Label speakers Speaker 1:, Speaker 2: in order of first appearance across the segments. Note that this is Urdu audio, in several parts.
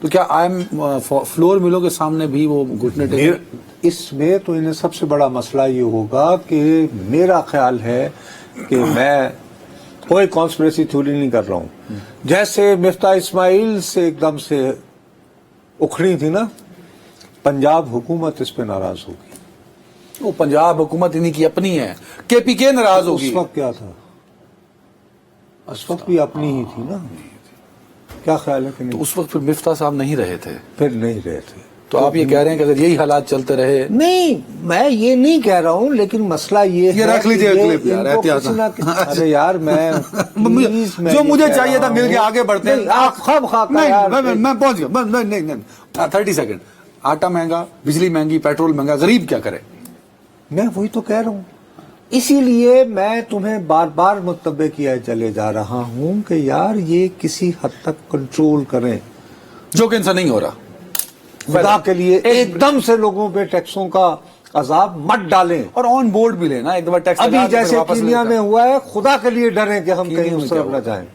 Speaker 1: تو کیا فلور ملوں کے سامنے بھی وہ گھٹنے ٹیکیں؟
Speaker 2: اس میں تو انہیں سب سے بڑا مسئلہ یہ ہوگا کہ میرا خیال ہے کہ میں کوئی کانسپریسی تھیوری نہیں کر رہا ہوں. جیسے مفتاح اسماعیل سے ایک دم سے اکھڑی تھی نا، پنجاب حکومت اس پہ ناراض ہوگی.
Speaker 1: وہ پنجاب حکومت انہی کی اپنی ہے، کے پی کے ناراض ہوگی.
Speaker 2: اس وقت کیا تھا؟ اس وقت بھی اپنی ہی تھی نا. کیا خیال ہے کہ
Speaker 1: تو
Speaker 2: نہیں؟
Speaker 1: اس وقت پھر مفتاح صاحب نہیں رہے تھے.
Speaker 2: پھر نہیں رہے تھے.
Speaker 1: تو آپ یہ کہہ رہے ہیں کہ اگر یہی حالات چلتے رہے؟
Speaker 2: نہیں، میں یہ نہیں کہہ رہا ہوں، لیکن مسئلہ یہ ہے،
Speaker 1: رکھ لیجیے کلپ یار، احتیاط.
Speaker 2: ارے یار میں
Speaker 1: جو مجھے چاہیے تھا مل کے آگے بڑھتے ہیں.
Speaker 2: آپ خب خواہ
Speaker 1: میں پہنچ گیا. نہیں 30 سیکنڈ. آٹا مہنگا، بجلی مہنگی، پیٹرول مہنگا، غریب کیا کرے؟
Speaker 2: میں وہی تو کہہ رہا ہوں. اسی لیے میں تمہیں بار بار متنبہ کیا چلے جا رہا ہوں کہ یار یہ کسی حد تک کنٹرول کریں،
Speaker 1: جو کہ ان سے نہیں ہو رہا.
Speaker 2: خدا کے لیے ایک دم سے لوگوں پہ ٹیکسوں کا عذاب مت ڈالیں.
Speaker 1: اور آن بورڈ بھی لینا ایک دفعہ ٹیکس.
Speaker 2: ابھی جیسے کینیا میں ہوا ہے، خدا کے لیے ڈریں کہ ہم کہیں اس طرف نہ جائیں.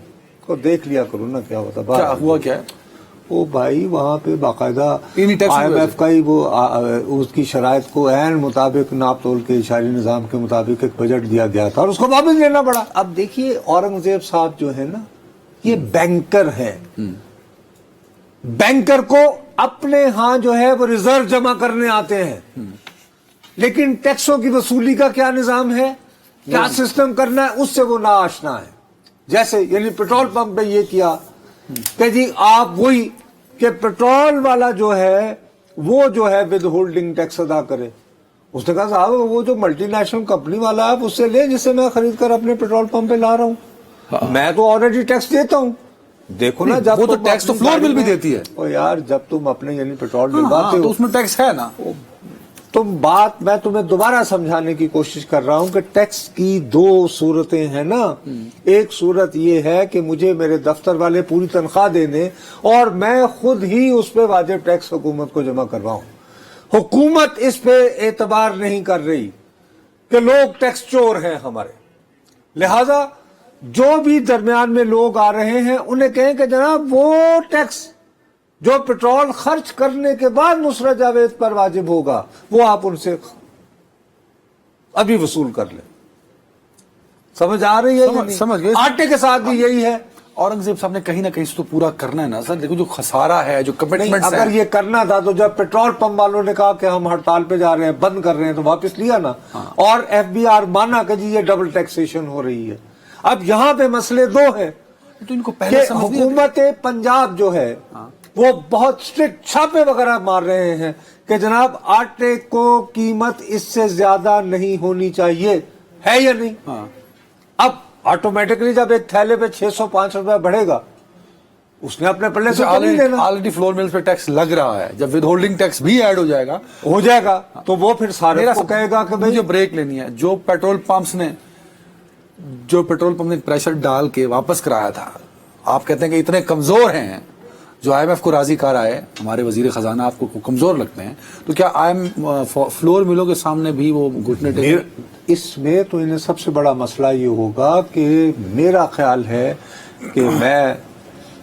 Speaker 2: تو دیکھ لیا کرو نا کیا ہوتا.
Speaker 1: کیا ہوا کیا ہے؟
Speaker 2: وہ بھائی وہاں پہ باقاعدہ IMF کا ہی وہ اس کی شرائط کو عین مطابق ناپ تول کے اشاری نظام کے مطابق ایک بجٹ دیا گیا تھا اور اس کو واپس لینا پڑا. اب دیکھیے اورنگزیب صاحب جو ہے نا، یہ بینکر ہے. بینکر کو اپنے ہاں جو ہے وہ ریزرو جمع کرنے آتے ہیں، لیکن ٹیکسوں کی وصولی کا کیا نظام ہے، کیا سسٹم کرنا ہے، اس سے وہ ناآشنا ہے. جیسے یعنی پیٹرول پمپ پہ یہ کیا کہ جی آپ وہی کہ پیٹرول والا جو ہے وہ جو ہے ود ہولڈنگ ٹیکس ادا کرے. اس نے کہا صاحب وہ جو ملٹی نیشنل کمپنی والا ہے آپ اس سے لیں جس سے میں خرید کر اپنے پیٹرول پمپ پہ لا رہا ہوں. میں تو آلریڈی ٹیکس دیتا ہوں. دیکھو نا، جب
Speaker 1: وہ تو ٹیکس تو فلور بل بھی دیتی ہے.
Speaker 2: او یار جب تم اپنے یعنی پیٹرول ڈلواتے ہو
Speaker 1: تو اس میں ٹیکس ہے نا.
Speaker 2: بات میں تمہیں دوبارہ سمجھانے کی کوشش کر رہا ہوں کہ ٹیکس کی دو صورتیں ہیں نا. ایک صورت یہ ہے کہ مجھے میرے دفتر والے پوری تنخواہ دے دیں اور میں خود ہی اس پہ واجب ٹیکس حکومت کو جمع کرواؤں. حکومت اس پہ اعتبار نہیں کر رہی کہ لوگ ٹیکس چور ہیں ہمارے، لہذا جو بھی درمیان میں لوگ آ رہے ہیں انہیں کہیں کہ جناب وہ ٹیکس جو پیٹرول خرچ کرنے کے بعد نصرت جاوید پر واجب ہوگا وہ آپ ان سے ابھی وصول کر لیں. سمجھ آ رہی ہے؟
Speaker 1: سمجھ گئے.
Speaker 2: آٹے کے ساتھ بھی یہی ہے.
Speaker 1: اورنگزیب صاحب نے کہیں نہ کہیں اس کو پورا کرنا ہے نا سر. دیکھو جو خسارہ ہے، جو کمٹمنٹس ہیں،
Speaker 2: اگر یہ کرنا تھا تو جب پیٹرول پمپ والوں نے کہا کہ ہم ہڑتال پہ جا رہے ہیں، بند کر رہے ہیں، تو واپس لیا نا. اور FBR مانا کہ جی یہ ڈبل ٹیکسیشن ہو رہی ہے. اب یہاں پہ مسئلے دو ہیں
Speaker 1: تو ان کو پہلے
Speaker 2: کہ حکومت پنجاب جو ہے وہ بہت سٹرکٹ چھاپے وغیرہ مار رہے ہیں کہ جناب آٹے کو قیمت اس سے زیادہ نہیں ہونی چاہیے، ہے یا نہیں؟ اب آٹومیٹکلی جب ایک تھیلے پہ 605 روپے بڑھے گا اس نے اپنے پلے سے نہیں دینا.
Speaker 1: آلریڈی فلور ملز پہ ٹیکس لگ رہا ہے، جب ود ہولڈنگ ٹیکس بھی ایڈ ہو جائے گا
Speaker 2: تو وہ پھر سارے کو کہے گا کہ
Speaker 1: مجھے بریک لینی ہے. جو پیٹرول پمپ نے پریشر ڈال کے واپس کرایا تھا، آپ کہتے ہیں کہ اتنے کمزور ہیں، جو IMF کو راضی کر آئے، ہمارے وزیر خزانہ آپ کو کمزور لگتے ہیں، تو کیا فلور ملوں کے سامنے بھی وہ گھٹنے ٹیکیں؟
Speaker 2: اس میں تو انہیں سب سے بڑا مسئلہ یہ ہوگا کہ میرا خیال ہے کہ میں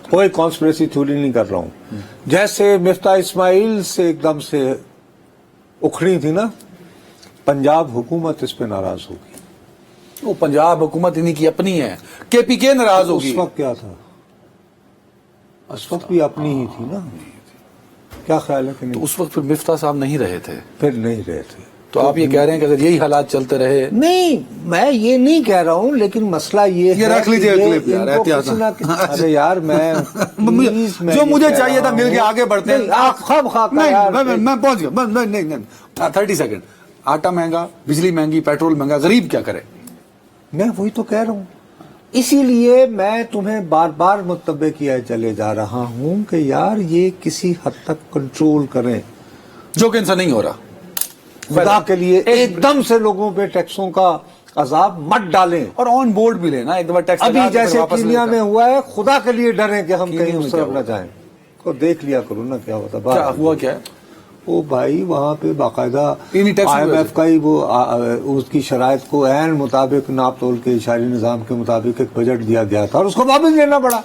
Speaker 2: کوئی کانسپریسی تھیوری نہیں کر رہا ہوں. جیسے مفتاح اسماعیل سے ایک دم سے اکھڑی تھی نا، پنجاب حکومت اس پہ ناراض ہوگی.
Speaker 1: وہ پنجاب حکومت انہی کی اپنی ہے، کے پی کے ناراض ہوگی.
Speaker 2: اس وقت کیا تھا؟ اس وقت بھی اپنی ہی تھی نا. کیا خیال ہے کہ نہیں؟
Speaker 1: تو اس وقت پھر مفتاح صاحب نہیں رہے تھے.
Speaker 2: پھر نہیں رہے تھے.
Speaker 1: تو آپ یہ کہہ رہے ہیں کہ اگر یہی حالات چلتے رہے؟
Speaker 2: نہیں، میں یہ نہیں کہہ رہا ہوں، لیکن مسئلہ یہ ہے،
Speaker 1: رکھ لیجیے کلپ یار، احتیاط.
Speaker 2: ارے یار میں
Speaker 1: جو مجھے چاہیے تھا مل کے آگے بڑھتے ہیں.
Speaker 2: آپ خب خواہ
Speaker 1: میں پہنچ گیا. 30 سیکنڈ. آٹا مہنگا، بجلی مہنگی، پیٹرول مہنگا، غریب کیا کرے؟
Speaker 2: میں وہی تو کہہ رہا ہوں. اسی لیے میں تمہیں بار بار متنبہ کیا چلے جا رہا ہوں کہ یار یہ کسی حد تک کنٹرول کریں،
Speaker 1: جو کہ ان سے نہیں ہو رہا.
Speaker 2: خدا کے لیے ایک دم سے لوگوں پہ ٹیکسوں کا عذاب مت ڈالیں.
Speaker 1: اور آن بورڈ بھی لینا ایک دفعہ ٹیکس.
Speaker 2: ابھی جیسے کینیا میں ہوا ہے، خدا کے لیے ڈریں کہ ہم کہیں اس طرف نہ جائیں. تو دیکھ لیا کرو نا کیا ہوتا.
Speaker 1: کیا ہوا کیا ہے؟
Speaker 2: وہ بھائی وہاں پہ باقاعدہ IMF کا ہی وہ اس کی شرائط کو عین مطابق ناپ تول کے اشاری نظام کے مطابق ایک بجٹ دیا گیا تھا اور اس کو واپس لینا پڑا.